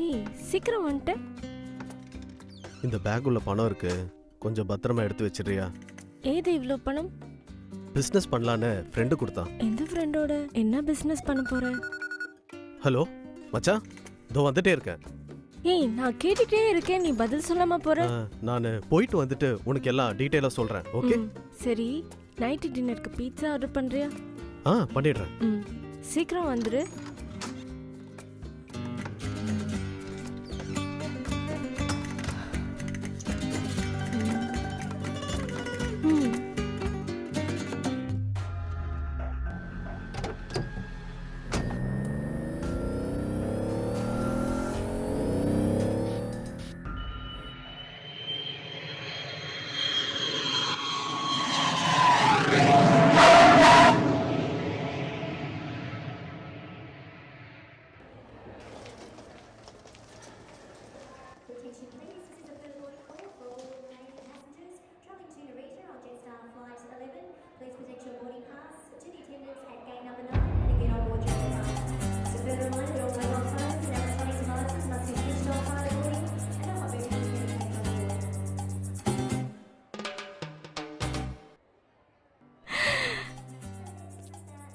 ஏய் சீக்கிரம் வந்துட்ட. இந்த பேக் உள்ள பணம் இருக்கு, கொஞ்சம் பத்திரமா எடுத்து வச்சிடுறியா? ஏது இவ்ளோ பணம்? பிசினஸ் பண்ணலான்னு ஃப்ரெண்டு கொடுத்தான். எந்த ஃப்ரெண்டோட? என்ன பிசினஸ் பண்ண போற? ஹலோ மச்சான், இதோ வந்துட்டே இருக்கேன். ஏய் நான் கேட்டுட்டே இருக்கேன், நீ பதில் சொல்லாம போற. நான் போயிட்டு வந்துட்டு உனக்கு எல்லாம் டீட்டெயிலா சொல்றேன். ஓகே சரி, நைட் டின்னருக்கு பீட்சா ஆர்டர் பண்றியா? பண்ணிடுறேன். சீக்கிரம் வந்துரு.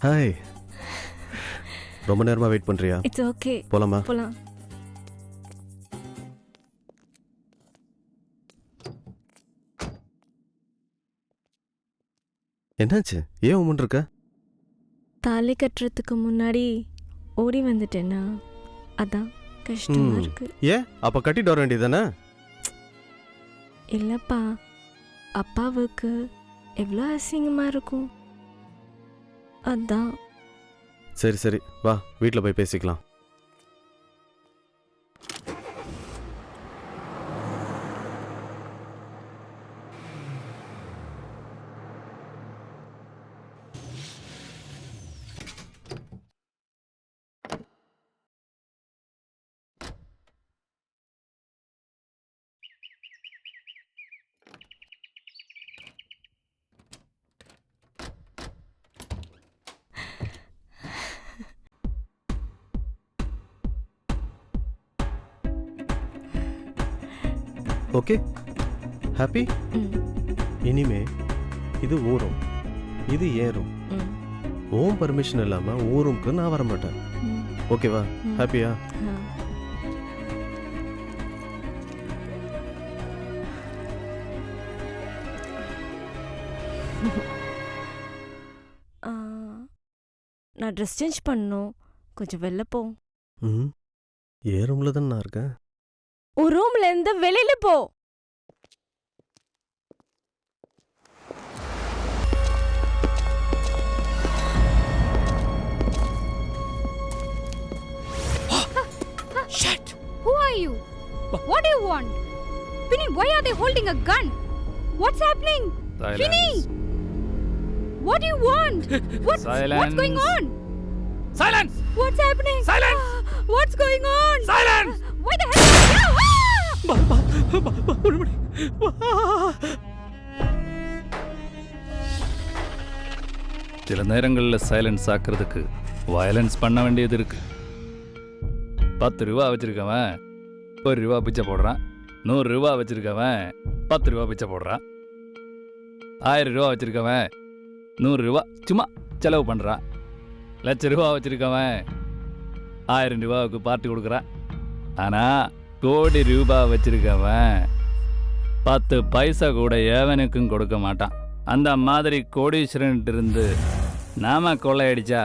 ஹாய், ரொம்ப நேரமா வெயிட் பண்றியா? இட்ஸ் ஓகே, போலாமா? போலாம். என்னாச்சு, ஏன் உம்மன் இருக்க? தாலி கட்டுறதுக்கு முன்னாடி ஓடி வந்துட்டேனா, அதான் கஷ்டமா இருக்கு. ஏன் அப்ப கட்டிட்டு வர வேண்டியதானே? இல்லப்பா, அப்பாவுக்கு எவ்வளோ அசிங்கமா இருக்கும், அதான். சரி சரி, வா வீட்டில் போய் பேசிக்கலாம். Okay, happy? இனிமே இது ஊரும், இது ஏறும். ஓம் பர்மிஷன் இல்லாம ஊரும்க்கு நான் வர மாட்டேன். ஓகேவா? ஹாப்பியா? நான் ட்ரெஸ் சேஞ்ச் பண்ணணும், கொஞ்சம் வெளில போ. ஏ ரூம்ல தான் நான் இருக்கேன். ஒரு ரூம்ல இருந்து வெளியில போ. Shit! Who are you? What do you want? Vinny, why are they holding a gun? What's happening? Silence. Vinny! What do you want? What's going on? Silence! What's happening? Silence! What's going on? Silence! Why the hell? சில நேரங்களில் silence ஆக்குறதுக்கு violence பண்ண வேண்டியது இருக்கு. 10 ரூபா வச்சிருக்கவன் 1 ரூபா பிச்சை போடுறான். 100 ரூபா வச்சிருக்கவன் 10 ரூபா பிச்சை போடுறான். 1000 ரூபா வச்சிருக்கவன் 100 ரூபா சும்மா செலவு பண்ணுறான். 1,00,000 ரூபா வச்சிருக்கவன் 1000 ரூபாவுக்கு பார்ட்டி கொடுக்குறான். ஆனால் கோடி ரூபா வச்சிருக்கவன் 10 பைசா கூட எவனுக்கும் கொடுக்க மாட்டான். அந்த மாதிரி கோடீஸ்வரன் இருந்து நாம கொள்ளையடிச்சா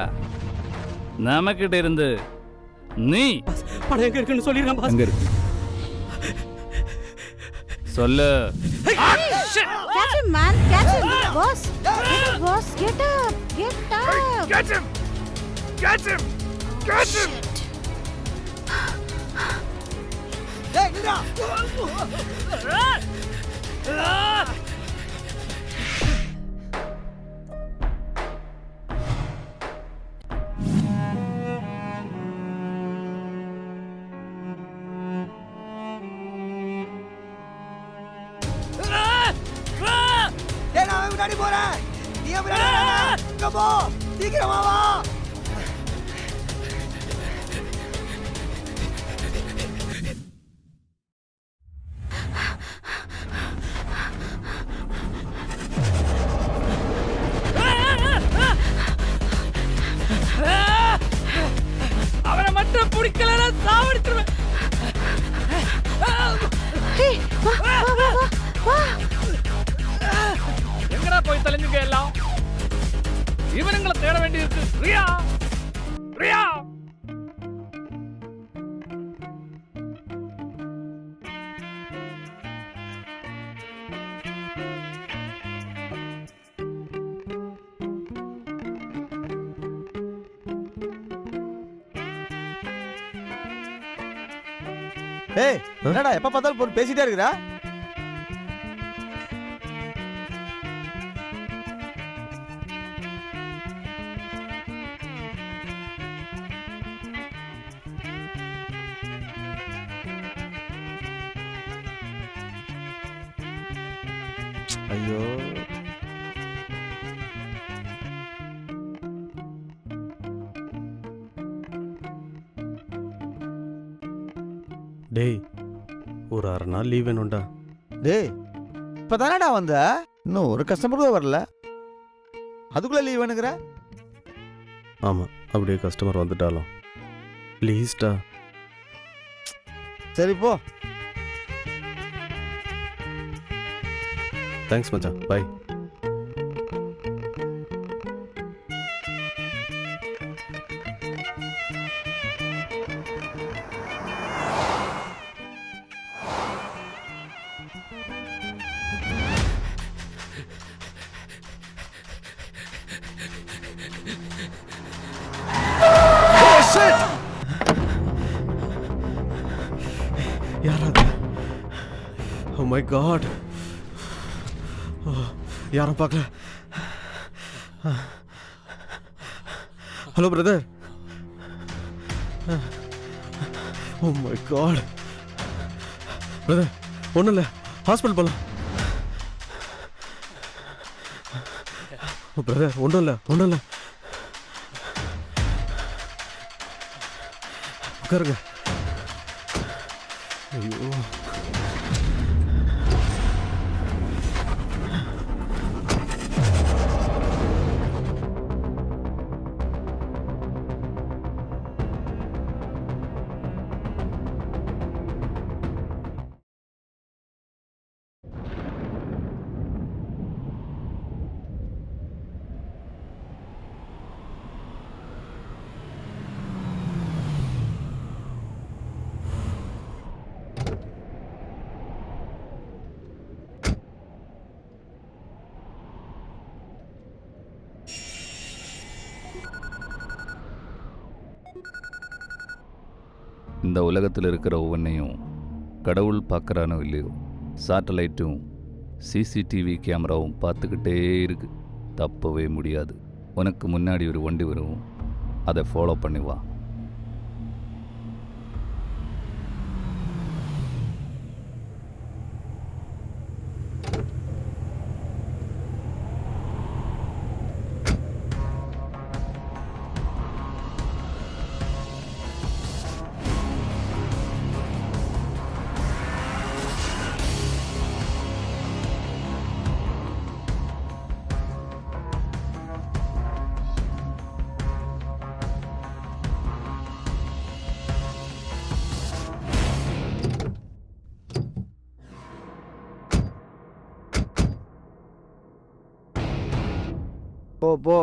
நமக்கிட்ட இருந்து நீ பணம் எங்க இருக்குன்னு சொல்லிடுறேன் பாஸ். எங்க இருக்கு சொல்லு. Catch him, man! Catch him! Boss! Get up, boss! Get up! Get up! Catch him! Catch him! Catch him! டேய் நிடா. முன்னாடி போறேன், நீ முன்னாடி போ, சீக்கிரமா வா. மாட்ட பிடிக்கலன்னா சாவடிச்சிருவேன். ஏய், வா, வா, வா, வா, வா. எங்கடா போய் தொலைஞ்சுங்க எல்லாம்? இவனுங்களை தேட வேண்டியிருக்கு. ரியா, ரியா. ஏய் என்னடா எப்ப பார்த்தாலும் போன் பேசிட்டே இருக்கறா? ஐயோ டேய் ஒரு அரை நாள் லீவ் வேணும்டா. டேய் இப்பதானடா வந்த, இன்னும் ஒரு கஸ்டமர் கூட வரல, அதுக்குள்ள லீவ் வேணுங்கிற? ஆமாம், அப்படியே கஸ்டமர் வந்துட்டாலும் ப்ளீஸ்டா. சரி போ. தேங்க்ஸ் மச்சான், பை. யாராவது? ஓ மை காட், யாரும் பார்க்கல. Hello brother. Oh my god brother, ஒன்றும் இல்லை, ஹாஸ்பிட்டல் போகலாம். ஓ பிரதர், ஒன்றும் இல்லை, ஒன்றும் இல்லை, உட்காருங்க. ஐயோ இந்த உலகத்தில் இருக்கிற ஒவ்வொன்றையும் கடவுள் பார்க்குறானோ இல்லையோ, சேட்டலைட்டும் சிசிடிவி கேமராவும் பார்த்துக்கிட்டே இருக்கு. தப்பவே முடியாது. உனக்கு முன்னாடி ஒரு வண்டி வரும், அதை ஃபாலோ பண்ணி வா. போ போ.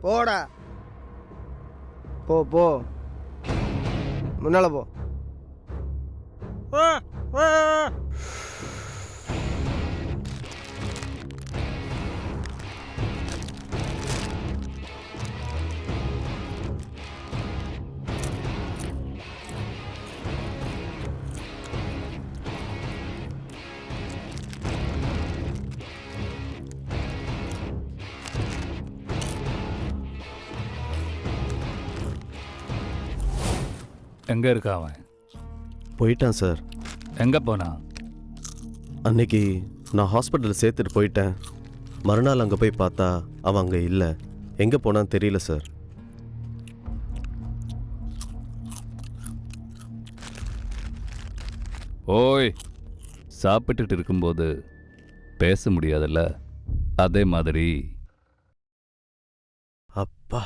போடா, போ போ, முன்னால போ. எங்கே இருக்கா அவன்? போயிட்டான் சார். எங்கே போனான்? அன்னைக்கு நான் ஹாஸ்பிட்டலில் சேர்த்துட்டு போயிட்டேன். மறுநாள் அங்கே போய் பார்த்தா அவன் அங்கே இல்லை. எங்கே போனான்னு தெரியல சார். ஓய், சாப்பிட்டுட்டு இருக்கும்போது பேச முடியாதுல்ல, அதே மாதிரி. அப்பா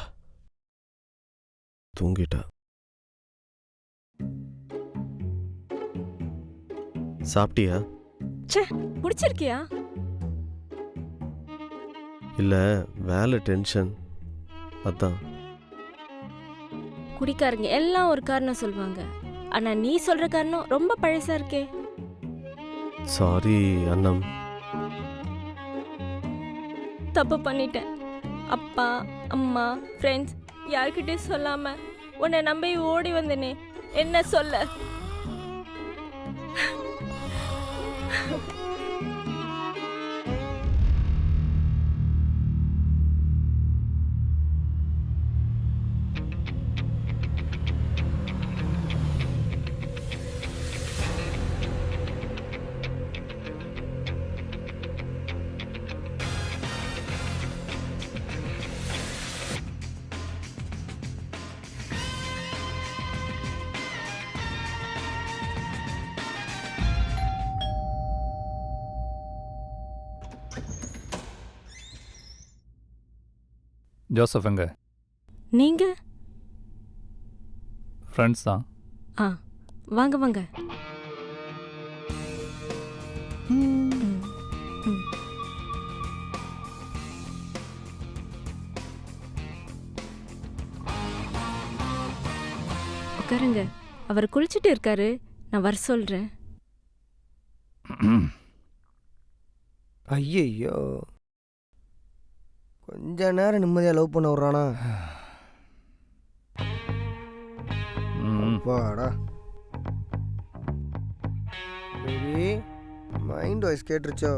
தூங்கிட்டா. சாப்பிட்டியா? பிடிச்சிருக்கியா? இல்ல வேலை டென்ஷன் அதான். குடிக்காரங்க எல்லாம் ஒரு காரணம் சொல்லுவாங்க. ஆனா நீ சொல்ற காரணம் ரொம்ப பழசா இருக்கே. சாரி அண்ணம். தப்பு பண்ணிட்டேன். அப்பா அம்மா ஃப்ரெண்ட்ஸ் யார்கிட்டயும் சொல்லாம உன்னை நம்பி ஓடி வந்தேனே, என்ன சொல்ல? ஜோசப் எங்க? நீங்க? ஃப்ரெண்ட்ஸ் தான். ஆ வாங்க வாங்க. உட்காருங்க. அவர் குளிச்சுட்டு இருக்காரு, நான் வர சொல்றேன். ஐயையோ, கொஞ்ச நேரம் நிம்மதியாக லவ் பண்ண விட்றானா? வாடா பேபி, மைண்ட் வாய்ஸ் கேட்டுருச்சோ?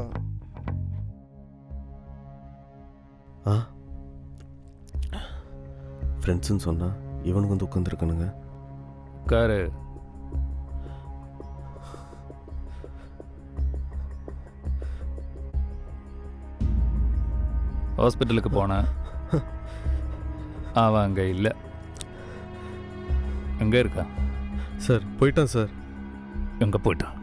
ஆ ஃப்ரெண்ட்ஸுன்னு சொன்னா இவனுக்கு வந்து உட்காந்துருக்கணுங்க. உட்காரு. ஹாஸ்பிட்டலுக்கு போனேன், அவன் அங்கே இல்லை. எங்கே இருக்கா? சார் போயிட்டான் சார். எங்கே போயிட்டான்?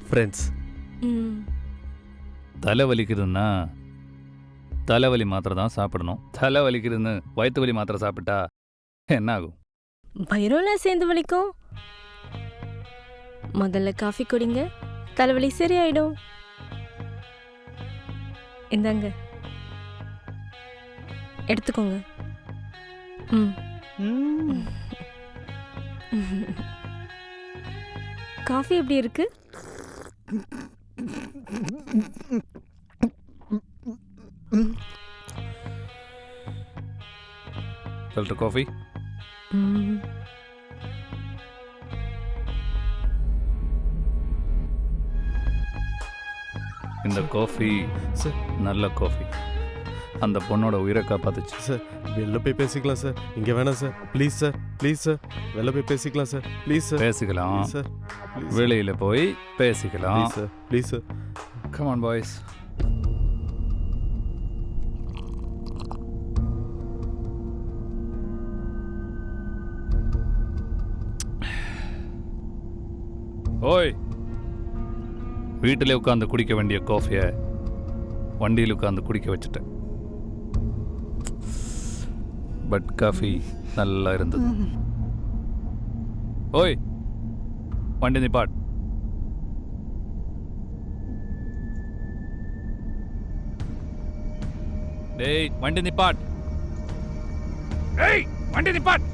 ஃப்ரெண்ட்ஸ். தலை வலிக்குதுன்னா தலைவலி மாத்திரை தான் சாப்பிடணும். தலை வலிக்குதுன்னு வயிற்று வலி மாத்திரை சாப்பிட்டா என்ன ஆகும்? வயிறெல்லாம் சேர்ந்து வலிக்கும். முதல்ல காஃபி குடிங்க, தலைவலி சரியாயிடும். இந்தாங்க எடுத்துக்கோங்க. காஃபி எப்படி இருக்கு? Filter coffee. இந்த காஃபி சார் நல்ல காஃபி. அந்த பொண்ணோட உயிரை காப்பாத்துச்சு. சார் வெளில போய் பேசிக்கலாம் சார், இங்கே வேணாம் sir. Please sir, please sir, வெளில போய் பேசிக்கலாம் சார். ப்ளீஸ் சார், பேசிக்கலாம் சார். வெளியில போய் பேசிக்கலாம். Sir please sir. Come on boys. ஓய், வீட்டில் உட்காந்து குடிக்க வேண்டிய காஃபியை வண்டியில் உட்காந்து குடிக்க வச்சுட்டேன். பட் காஃபி நல்லா இருந்தது. ஓய், வண்டி நிப்பாட். டேய், வண்டி நிப்பாட். டேய், வண்டி நிப்பாட்.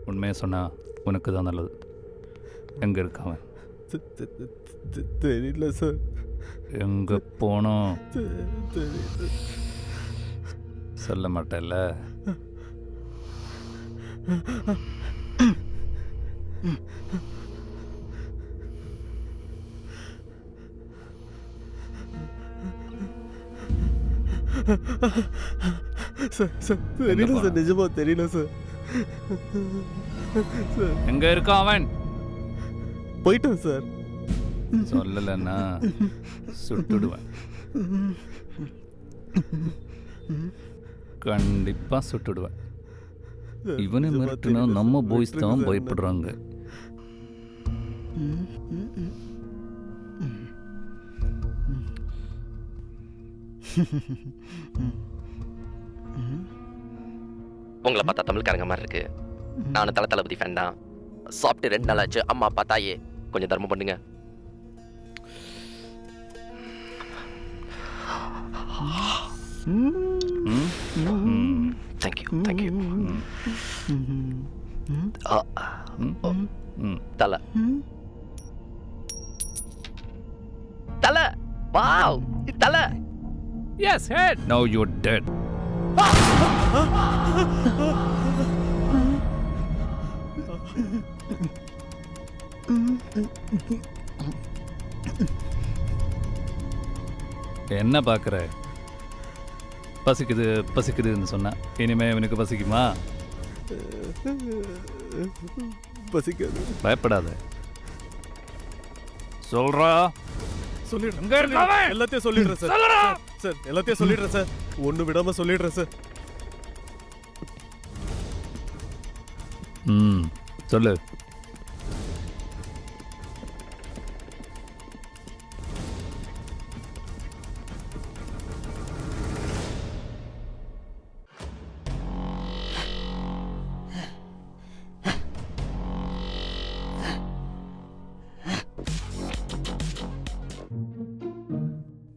உண்மையை சொன்னால் உனக்கு தான் நல்லது. எங்கே இருக்காவன்? தெரியல சார். எங்கே போனோம் தெரியல. சொல்ல மாட்டேல்ல? சார் தெரியல சார், நிஜமா தெரியல சார். எங்கே இருக்கான் அவன்? போயிட்டேன் சார். சொல்லலைன்னா சுட்டுடுவேன். கண்டிப்பா சுட்டுடுவேன். இவனை மிரட்டுனா நம்ம பாய்ஸ் தான் பயப்படுறாங்க. உங்களை பார்த்தா தமிழ்காரங்க மாதிரி இருக்கு. நானும் தளபதி ஃபேன் தான். சாப்பிட்டு 2 நாள் ஆச்சு. அம்மா அப்பா தாயே கொஞ்சம் தர்மம் பண்ணுங்க. Thank you thank you. தலை தலை, வாவ் தலை. Yes, head. Now you're dead. என்ன பார்க்குற? பசிக்குது பசிக்குதுன்னு சொன்னா இனிமே இவனுக்கு பசிக்குமா? பசிக்காது. பயப்படாத, சொல்றா. சொல்லிடுறேன். எங்க இருக்கான் அவன்? எல்லாத்தையும் சொல்லிடுறேன் சார். சொல்லுடா. சார் எல்லாத்தையும் சொல்லிடுறேன் சார். ஒண்ணு விடாம சொல்லிடுறேன் சார். சொல்லு.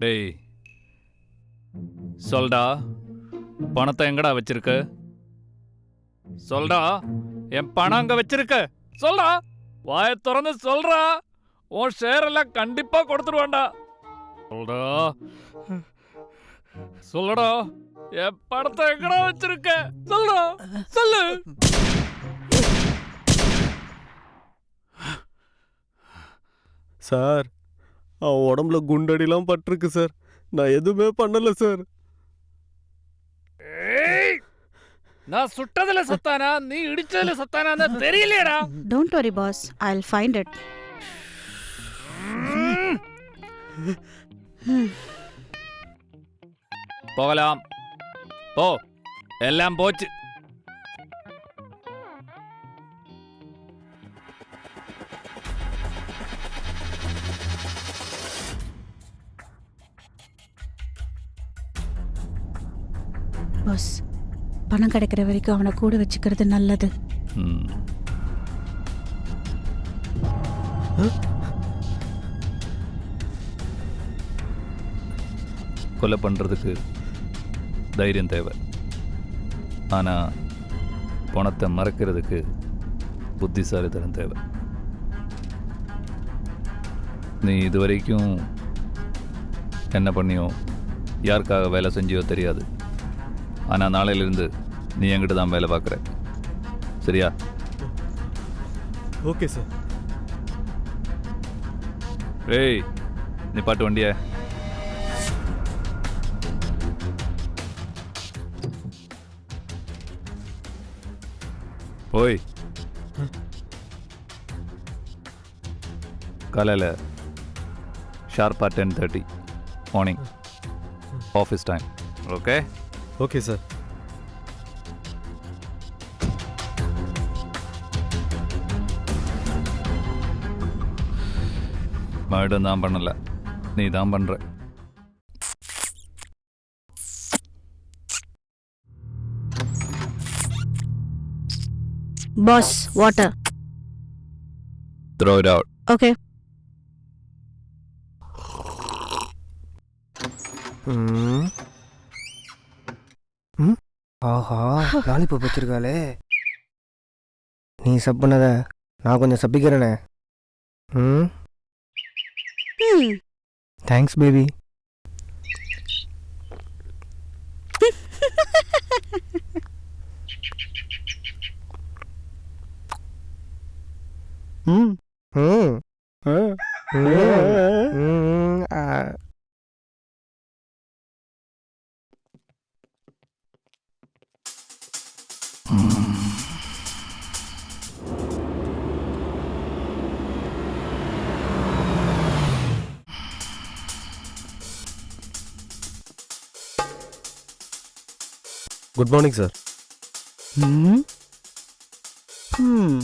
டேய் சொல்டா, பணத்தை எங்கடா வச்சிருக்க? சொல்டா, என் பணம் அங்க வச்சிருக்க. சொல்டா, வாயை திறந்து சொல்றா. உன் ஷேர் எல்லாம் கண்டிப்பா கொடுத்துருவான்டா. சொல்டா சொல்லுடா, என் பணத்தை எங்கடா வச்சிருக்க? சொல்டா சொல்லு. சார் அவன் உடம்புல குண்டடிலாம் பட்டிருக்கு சார். நான் எதுவுமே பண்ணல சார். நான் சுட்டதுல சத்தானா நீ இடிச்சதுல சத்தானா தெரியலடா. Don't worry, boss. I'll find it. போகலாம் போ, எல்லாம் போச்சு. பாஸ், பணம் கிடைக்கிற வரைக்கும் அவனை கூட வச்சுக்கிறது நல்லது. கொலை பண்றதுக்கு தைரியம் தேவை. ஆனா பணத்தை மறக்கிறதுக்கு புத்திசாலித்தனம் தேவை. நீ இதுவரைக்கும் என்ன பண்ணியோ, யாருக்காக வேலை செஞ்சியோ தெரியாது. ஆனால் நாளையிலிருந்து நீ என்கிட்ட தான் வேலை பார்க்குற. சரியா? Okay sir. ஏய், நீ பாட்டு வண்டிய. ஓய், காலையில் ஷார்ப்பாக 10:30 morning office time. Okay? Okay sir. மறுபடியும் தான் பண்ணல, நீ தான் பண்ற. Boss, water. Throw it out. Okay. ஆஹா, லாலிபாப் வச்சிருக்காளே. நீ சப் பண்ணத நான் கொஞ்சம் சப்பிக்கிறேனே. Thanks baby. ம் ம் குட் மார்னிங் சார். ம் ம்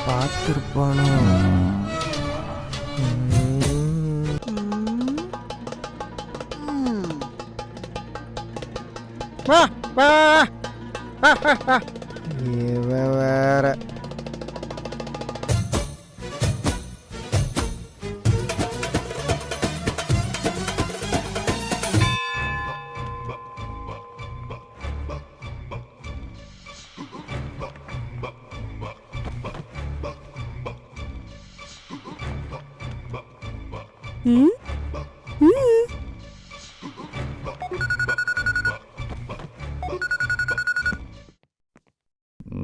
பார்த்துருப்பானோ? இவன் வேற. ம் ம்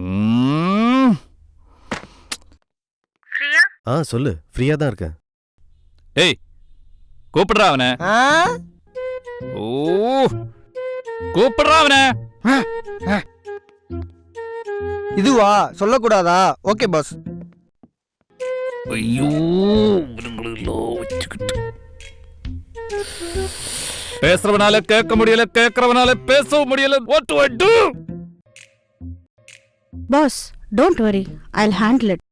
ம். ஆ சொல்லு, ஃப்ரீயாக தான் இருக்கேன். ஏய் கூப்பிடுறா அவனை. ஆ? ஓ கூப்பிடுறா அவனை. இதுவா சொல்லக்கூடாதா? Okay boss. ஐயோ இவனுங்களெல்லாம் வச்சுக்கிட்டு பேசுறவனால கேட்க முடியல, கேட்கறவனால பேசவும் முடியல. What do I do? Boss, don't worry, I'll handle it.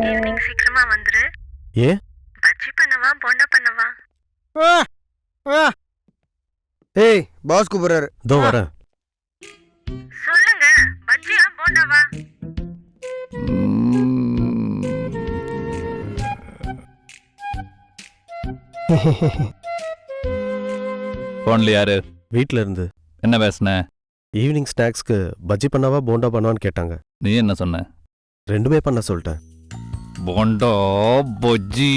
Evening சீக்கிரமா வந்துரு. ஏன்? பஜ்ஜி பண்ணவா போண்டா பண்ணவா? ஏய் பாஸ் கூப்பிடுறாரு. இதோ வரேன். சொல்லுங்க, பஜ்ஜியா போண்டாவா? போன்ல யாரு? வீட்டில் இருந்து என்ன பேசுன? ஈவினிங் ஸ்நாக்ஸ்க்கு பஜ்ஜி பண்ணாவா போண்டா பண்ணவான்னு கேட்டாங்க. நீ என்ன சொன்ன? ரெண்டுமே பண்ண சொல்லிட்டேன். போண்டா பஜ்ஜி.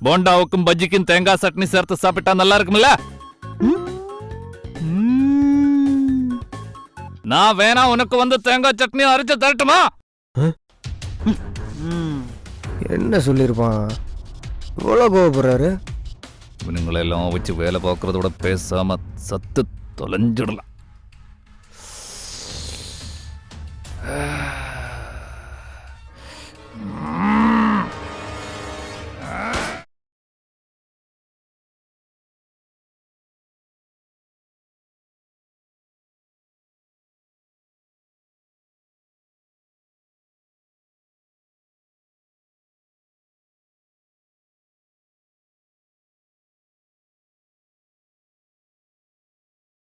போண்டாவுக்கும் பஜ்ஜிக்கும் தேங்காய் சட்னி சேர்த்து சாப்பிட்டா நல்லா இருக்கும்ல? நான் வேணா உனக்கு வந்து தேங்காய் சட்னி அரைச்சு தரட்டுமா? என்ன சொல்லியிருப்பான்? இவ்வளோ கோவப்படுறாரு. இவனுங்களெல்லாம் வச்சு வேலை பார்க்கறதோட பேசாம சத்து தொலைஞ்சிடலாம்.